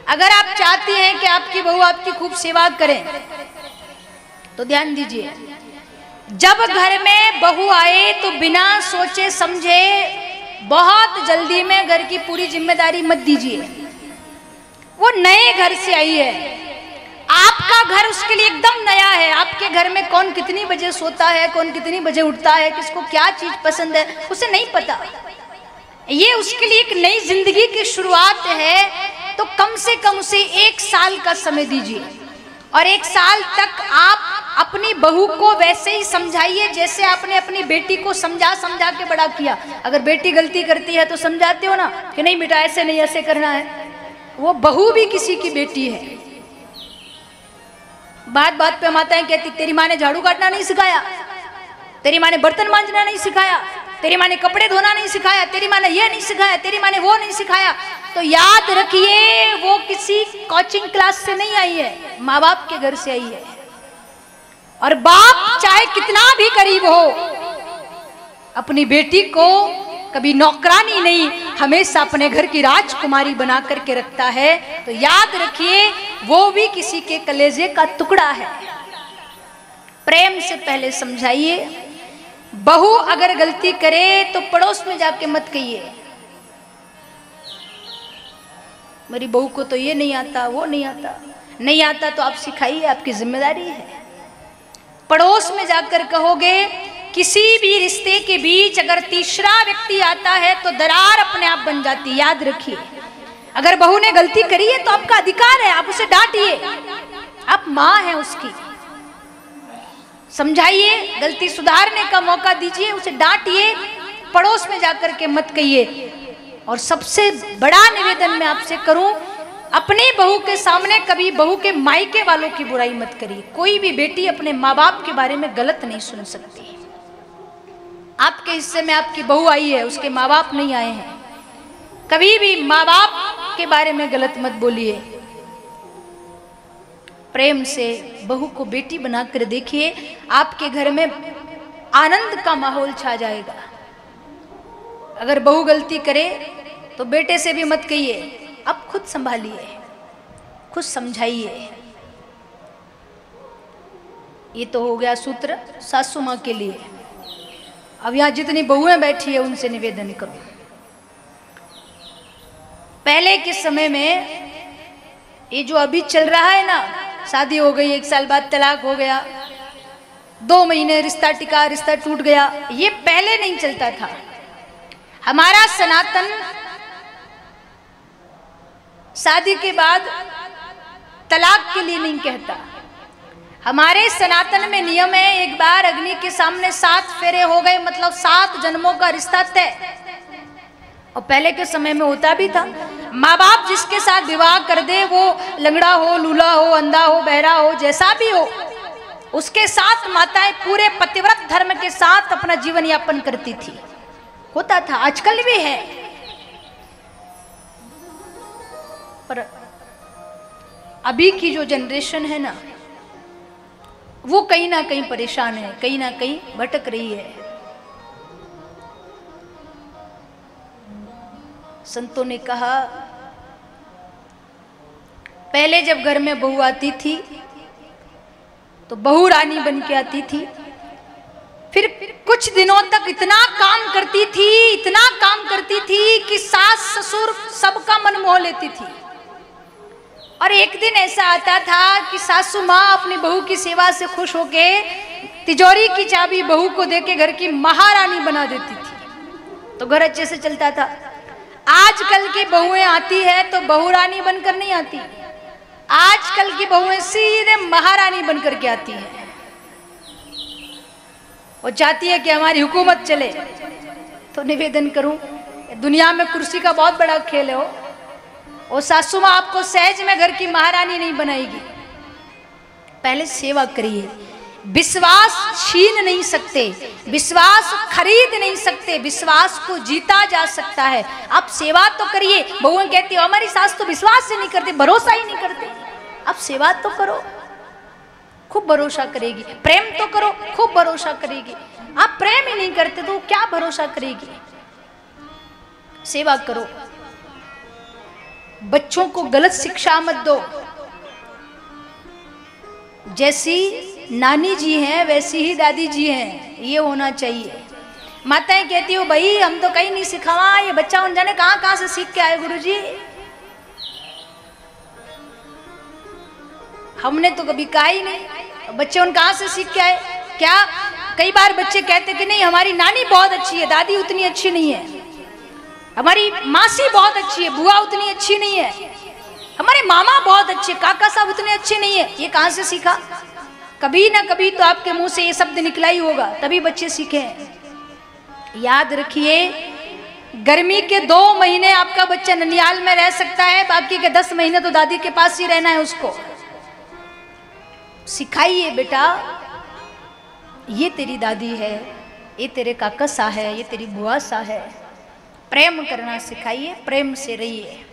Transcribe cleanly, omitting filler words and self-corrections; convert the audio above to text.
अगर आप चाहती हैं कि आपकी बहू आपकी खूब सेवा करें तो ध्यान दीजिए, जब घर में बहू आए तो बिना सोचे समझे बहुत जल्दी में घर की पूरी जिम्मेदारी मत दीजिए। वो नए घर से आई है, आपका घर उसके लिए एकदम नया है। आपके घर में कौन कितनी बजे सोता है, कौन कितनी बजे उठता है, किसको क्या चीज पसंद है, उसे नहीं पता। ये उसके लिए एक नई जिंदगी की शुरुआत है, तो कम से कम उसे 1 साल का समय दीजिए और 1 साल तक आप अपनी बहू को वैसे ही समझाइए जैसे आपने अपनी बेटी को समझा समझा के बड़ा किया। अगर बेटी गलती करती है तो समझाते हो ना कि नहीं बेटा ऐसे नहीं, ऐसे करना है। वो बहू भी किसी की बेटी है। बात बात पे माताएं कहती तेरी माँ ने झाड़ू काटना नहीं सिखाया, तेरी माँ ने बर्तन मांजना नहीं सिखाया, तेरी माँ ने कपड़े धोना नहीं सिखाया, तेरी माँ ने ये नहीं सिखाया, तेरी माँ ने वो नहीं सिखाया। तो याद रखिए वो किसी कोचिंग क्लास से नहीं आई है, माँ बाप के घर से आई है। और बाप चाहे कितना भी करीब हो, अपनी बेटी को कभी नौकरानी नहीं, हमेशा अपने घर की राजकुमारी बना करके रखता है। तो याद रखिए वो भी किसी के कलेजे का टुकड़ा है। प्रेम से पहले समझाइए। बहू अगर गलती करे तो पड़ोस में जाके मत कहिए मेरी बहू को तो ये नहीं आता, वो नहीं आता। नहीं आता तो आप सिखाइए, आपकी जिम्मेदारी है। पड़ोस में जाकर कहोगे। किसी भी रिश्ते के बीच अगर तीसरा व्यक्ति आता है तो दरार अपने आप बन जाती। याद रखिए, अगर बहू ने गलती करी है तो आपका अधिकार है, आप उसे डांटिए, आप माँ हैं उसकी। समझाइए, गलती सुधारने का मौका दीजिए, उसे डांटिए, पड़ोस में जाकर के मत कहिए। और सबसे बड़ा निवेदन मैं आपसे करूं, अपनी बहू के सामने कभी बहू के मायके वालों की बुराई मत करिए। कोई भी बेटी अपने माँ बाप के बारे में गलत नहीं सुन सकती। आपके हिस्से में आपकी बहू आई है, उसके माँ बाप नहीं आए हैं। कभी भी माँ बाप के बारे में गलत मत बोलिए। प्रेम से बहू को बेटी बनाकर देखिए, आपके घर में आनंद का माहौल छा जाएगा। अगर बहू गलती करे तो बेटे से भी मत कहिए, अब खुद संभालिए, खुद समझाइए। ये तो हो गया सूत्र सासू माँ के लिए। अब यहाँ जितनी बहुएं बैठी है उनसे निवेदन करो। पहले के समय में ये जो अभी चल रहा है ना, शादी हो गई 1 साल बाद तलाक हो गया, 2 महीने रिश्ता टिका, रिश्ता टूट गया, ये पहले नहीं चलता था। हमारा सनातन शादी के बाद तलाक के लिए नहीं कहता। हमारे सनातन में नियम है, एक बार अग्नि के सामने 7 फेरे हो गए मतलब 7 जन्मों का रिश्ता तय। और पहले के समय में होता भी था, माँ बाप जिसके साथ विवाह कर दे, वो लंगड़ा हो, लूला हो, अंधा हो, बहरा हो, जैसा भी हो, उसके साथ माताएं पूरे पतिव्रत धर्म के साथ अपना जीवन यापन करती थी। होता था, आजकल भी है। पर अभी की जो जनरेशन है ना, वो कहीं ना कहीं परेशान है, कहीं ना कहीं भटक रही है। संतों ने कहा, पहले जब घर में बहू आती थी तो बहू रानी बन के आती थी, फिर कुछ दिनों तक इतना काम करती थी, इतना काम करती थी कि सास ससुर सबका मन मोह लेती थी। और एक दिन ऐसा आता था कि सासू माँ अपनी बहू की सेवा से खुश होके तिजोरी की चाबी बहू को देके घर की महारानी बना देती थी, तो घर अच्छे से चलता था। आजकल की बहुएं आती है तो बहू रानी बनकर नहीं आती, आजकल की बहुएं सीधे महारानी बनकर के आती है। वो चाहती है कि हमारी हुकूमत चले। तो निवेदन करूं, दुनिया में कुर्सी का बहुत बड़ा खेल है हो। और सासू माँ आपको सहज में घर की महारानी नहीं बनाएगी। पहले सेवा करिए। विश्वास छीन नहीं सकते, विश्वास खरीद नहीं सकते, विश्वास को जीता जा सकता है। आप सेवा तो करिए। बहुएं कहती हो हमारी सास तो विश्वास से नहीं करती, भरोसा ही नहीं करते। आप सेवा तो करो, खूब भरोसा करेगी। प्रेम तो करो, खूब भरोसा करेगी। आप प्रेम ही नहीं करते तो क्या भरोसा करेगी। सेवा करो। बच्चों को गलत शिक्षा मत दो। जैसी नानी जी हैं वैसी ही दादी जी हैं, ये होना चाहिए। माताएं कहती हो भाई हम तो कहीं नहीं सिखावा, ये बच्चा उन जाने कहाँ से सीख के आए गुरुजी, हमने तो कभी कहा ही नहीं, बच्चे उन कहाँ से सीख के आए। क्या कई बार बच्चे कहते कि नहीं हमारी नानी बहुत अच्छी है, दादी उतनी अच्छी नहीं है, हमारी मासी बहुत अच्छी है, बुआ उतनी अच्छी नहीं है, हमारे मामा बहुत अच्छे, काका साहब उतने अच्छे नहीं है। ये कहाँ से सीखा? कभी ना कभी तो आपके मुंह से ये शब्द निकला ही होगा, तभी बच्चे सीखे। याद रखिए, गर्मी के 2 महीने आपका बच्चा ननिहाल में रह सकता है, बाकी के 10 महीने तो दादी के पास ही रहना है उसको। सिखाइए बेटा, ये तेरी दादी है, ये तेरे काका सा है, ये तेरी बुआ सा है। प्रेम करना सिखाइए, प्रेम से रहिए।